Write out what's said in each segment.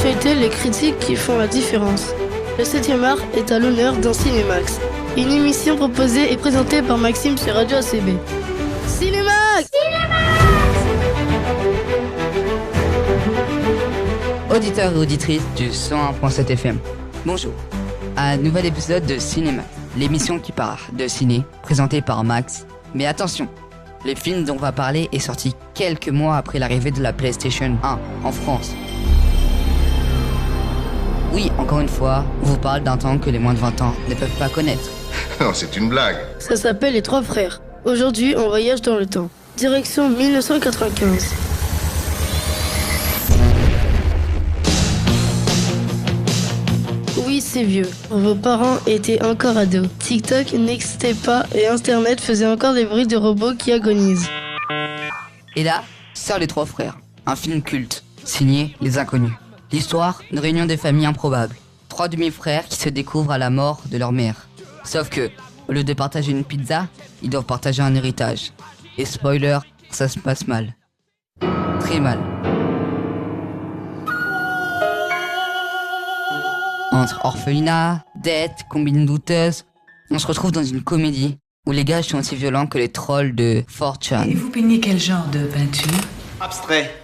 l'actualité, les critiques qui font la différence. Le 7e art est à l'honneur dans Cinémax. Une émission proposée et présentée par Maxime sur Radio ACB. Cinémax! Auditeurs et auditrices du 101.7 FM, bonjour. Un nouvel épisode de Cinémax, l'émission qui part de ciné, présentée par Max. Mais attention, le film dont on va parler est sorti quelques mois après l'arrivée de la PlayStation 1 en France. Oui, encore une fois, on vous parle d'un temps que les moins de 20 ans ne peuvent pas connaître. Non, c'est une blague. Ça s'appelle Les Trois Frères. Aujourd'hui, on voyage dans le temps. Direction 1995. Oui, c'est vieux. Vos parents étaient encore ados. TikTok n'existait pas et Internet faisait encore des bruits de robots qui agonisent. Et là, sort Les Trois Frères, un film culte, signé Les Inconnus. L'histoire, une réunion des familles improbables. 3 demi-frères qui se découvrent à la mort de leur mère. Sauf que, au lieu de partager une pizza, ils doivent partager un héritage. Et spoiler, ça se passe mal. Très mal. Entre orphelinat, dette, combine douteuse, on se retrouve dans une comédie où les gars sont aussi violents que les trolls de 4chan. Et vous peignez quel genre de peinture? Abstrait.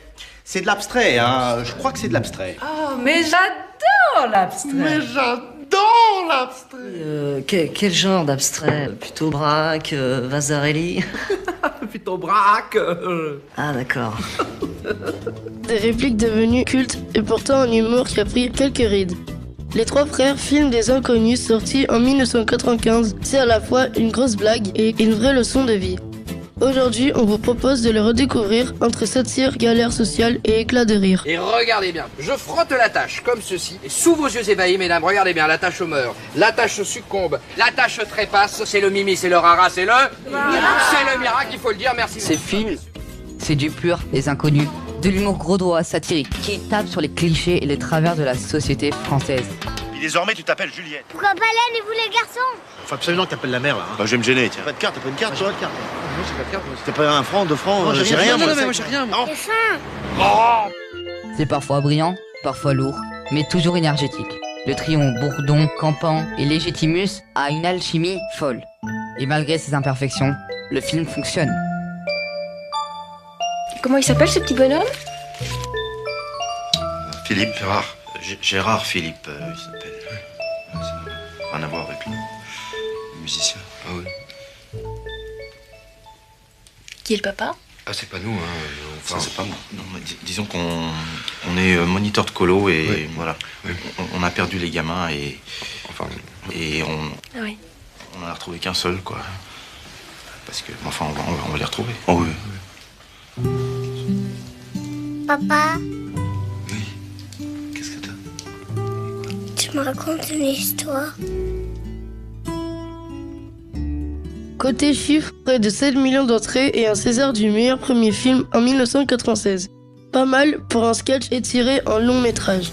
C'est de l'abstrait, hein. Je crois que c'est de l'abstrait. Oh, mais j'adore l'abstrait. Mais j'adore l'abstrait. Quel genre d'abstrait? Plutôt Braque, Vasarely? Plutôt braque. Ah d'accord. Des répliques devenues cultes et pourtant un humour qui a pris quelques rides. Les Trois Frères, film des Inconnus sorti en 1995, c'est à la fois une grosse blague et une vraie leçon de vie. Aujourd'hui, on vous propose de le redécouvrir entre satire, galère sociale et éclat de rire. Et regardez bien, je frotte la tâche comme ceci, et sous vos yeux ébahis, mesdames, regardez bien, la tâche meurt, la tâche succombe, la tâche trépasse, c'est le mimi, c'est le rara, c'est le miracle, il faut le dire, merci. Ces films, c'est du pur Les Inconnus, de l'humour gros satirique qui tape sur les clichés et les travers de la société française. Et désormais, tu t'appelles Juliette. Pourquoi pas l'aine et vous les garçons? Faut absolument que t'appelles la mère, là. Bah, je vais me gêner, tiens. T'as pas de carte, t'as pas une carte, toi? Pas de carte. Moi, j'ai pas de carte. T'as pas 1 franc, 2 francs, j'ai rien, moi. Non, moi j'ai rien. Non. J'ai faim. C'est parfois brillant, parfois lourd, mais toujours énergétique. Le trio Bourdon, Campan et Légitimus a une alchimie folle. Et malgré ses imperfections, le film fonctionne. Comment il s'appelle ce petit bonhomme? Philippe. Gérard Philippe, il s'appelle. Ça n'a rien à voir avec le musicien. Ah oui. Qui est le papa? Ah, c'est pas nous, hein. Enfin, c'est pas moi. Non, mais disons qu'on est moniteur de colo et oui. Voilà. Oui. On a perdu les gamins et. Enfin. Et on. Ah oui. On en a retrouvé qu'un seul, quoi. Parce que. Enfin, on va les retrouver. Oh oui. Oui. Papa, Oui. Qu'est-ce que t'as? tu me racontes une histoire? Côté chiffres, près de 7 millions d'entrées et un César du meilleur premier film en 1996. Pas mal pour un sketch étiré en long métrage.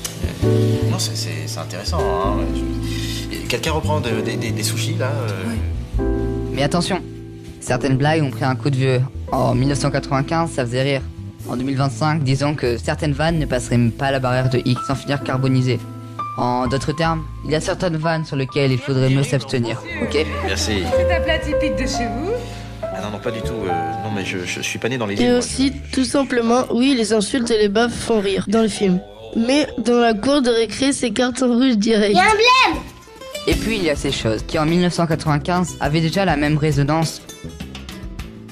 Non, c'est intéressant, hein. Quelqu'un reprend des sushis, là? Mais attention, certaines blagues ont pris un coup de vieux. En 1995, ça faisait rire. En 2025, disons que certaines vannes ne passeraient même pas la barrière de X sans finir carbonisées. En d'autres termes, il y a certaines vannes sur lesquelles il faudrait mieux s'abstenir, ok? Merci. C'est un plat typique de chez vous? Ah non, pas du tout. Non, mais je suis pas né dans les Et îles. aussi, tout simplement, oui, les insultes et les baffes font rire dans le film. Mais dans la cour de récré, c'est carton rouge direct. Y'a un blême! Et puis il y a ces choses qui en 1995 avaient déjà la même résonance.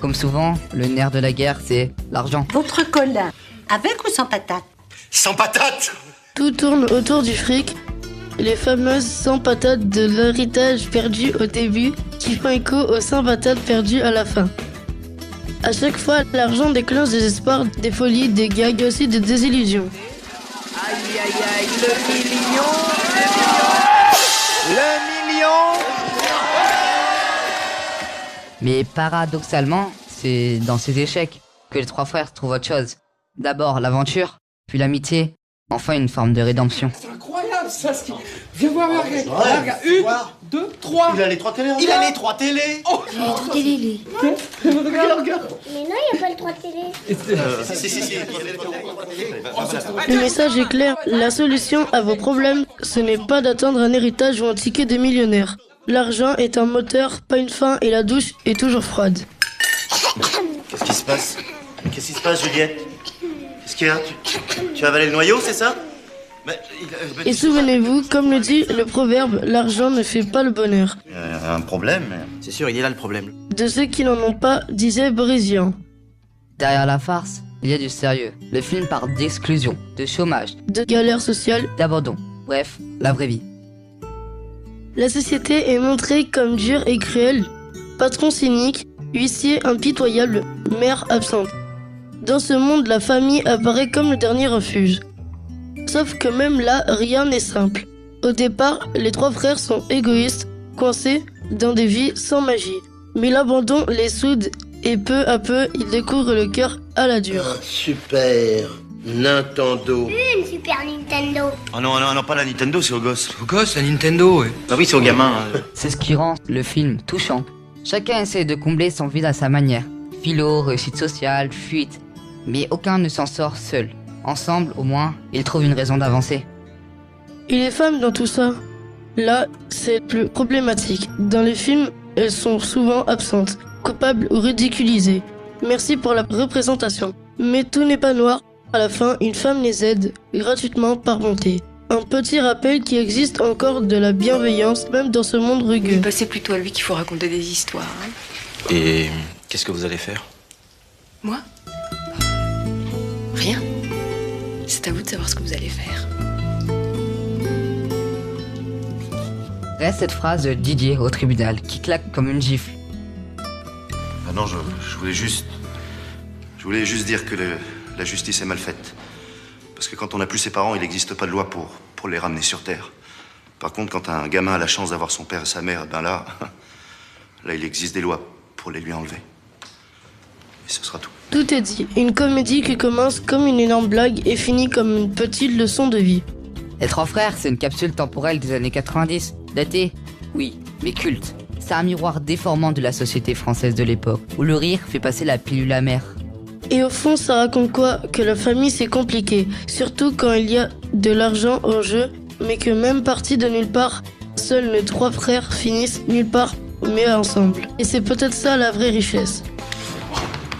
Comme souvent, le nerf de la guerre, c'est l'argent. Votre cola, avec ou sans patate? Sans patate! Tout tourne autour du fric. Les fameuses 100 patates de l'héritage perdu au début qui font écho aux 100 patates perdues à la fin. À chaque fois, l'argent déclenche des espoirs, des folies, des gags, aussi des désillusions. Aïe, aïe, aïe, le million. Mais paradoxalement, c'est dans ces échecs que les trois frères trouvent autre chose. D'abord l'aventure, puis l'amitié, enfin une forme de rédemption. C'est incroyable, Saskia, viens voir, regarde. 1, 2, 3. Il a les 3 télés. Il a les 3 télés. Oh, Il y a les 3 télés, lui. regarde. Mais non, il n'y a pas le 3 télé. Si. Le message est clair, la solution à vos problèmes, ce n'est pas d'attendre un héritage ou un ticket de millionnaire. L'argent est un moteur, pas une fin, et la douche est toujours froide. Qu'est-ce qui se passe? Qu'est-ce qui se passe, Juliette? Qu'est-ce qu'il y a? Tu as avalé le noyau, c'est ça? Et souvenez-vous, comme le dit le proverbe, l'argent ne fait pas le bonheur. Un problème? C'est sûr, il est là le problème. De ceux qui n'en ont pas, disait Boris Vian. Derrière la farce, il y a du sérieux. Le film parle d'exclusion, de chômage, De galère sociale, d'abandon. Bref, la vraie vie. la société est montrée comme dure et cruelle. Patron cynique, huissier impitoyable, mère absente. Dans ce monde, la famille apparaît comme le dernier refuge. Sauf que même là, rien n'est simple. Au départ, les 3 frères sont égoïstes, coincés dans des vies sans magie. Mais l'abandon les soude et peu à peu, ils découvrent le cœur à la dure. Super Nintendo. Une Super Nintendo. Oh non, pas la Nintendo, c'est aux gosses. Au gosse, la Nintendo, ouais. Ah oui, c'est aux gamins. C'est ce qui rend le film touchant. Chacun essaie de combler son vide à sa manière. Philo, réussite sociale, fuite. Mais aucun ne s'en sort seul. Ensemble, au moins, ils trouvent une raison d'avancer. Et les femmes dans tout ça? Là, c'est plus problématique. Dans les films, elles sont souvent absentes, coupables ou ridiculisées. Merci pour la représentation. Mais tout n'est pas noir. À la fin, une femme les aide, gratuitement par bonté. Un petit rappel qu'il existe encore de la bienveillance, même dans ce monde rugueux. Bah, c'est plutôt à lui qu'il faut raconter des histoires. Hein. Et qu'est-ce que vous allez faire? Moi Rien. C'est à vous de savoir ce que vous allez faire. Reste cette phrase de Didier au tribunal, qui claque comme une gifle. Ah non, je voulais juste dire que la justice est mal faite. Parce que quand on n'a plus ses parents, il n'existe pas de loi pour les ramener sur Terre. Par contre, quand un gamin a la chance d'avoir son père et sa mère, ben là, il existe des lois pour les lui enlever. Et ce sera tout. Tout est dit. Une comédie qui commence comme une énorme blague et finit comme une petite leçon de vie. Les 3 frères, c'est une capsule temporelle des années 90. Datée, oui, mais culte. C'est un miroir déformant de la société française de l'époque, où le rire fait passer la pilule amère. Et au fond, ça raconte quoi? Que la famille c'est compliqué, surtout quand il y a de l'argent en jeu, mais que même partis de nulle part, seuls les 3 frères finissent nulle part, mais ensemble. Et c'est peut-être ça la vraie richesse.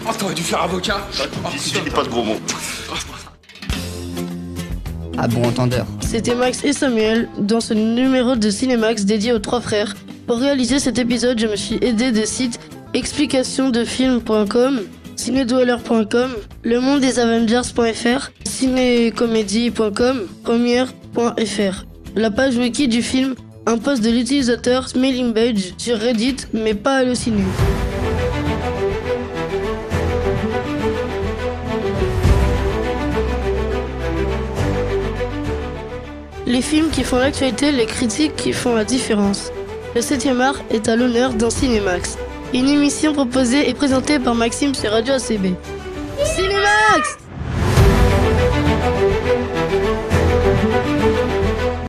Oh, t'aurais dû faire avocat. J'ai pas de gros mots. À bon entendeur. C'était Max et Samuel dans ce numéro de Cinémax dédié aux 3 frères. Pour réaliser cet épisode, je me suis aidé des sites explicationdefilm.com, cinédweller.com, lemondesavengers.fr, cinécomédie.com, première.fr. La page wiki du film, un post de l'utilisateur Smelling Badge sur Reddit, mais pas Allociné. Les films qui font l'actualité, les critiques qui font la différence. Le 7e art est à l'honneur dans Cinémax. Une émission proposée et présentée par Maxime sur Radio ACB. Cinémax!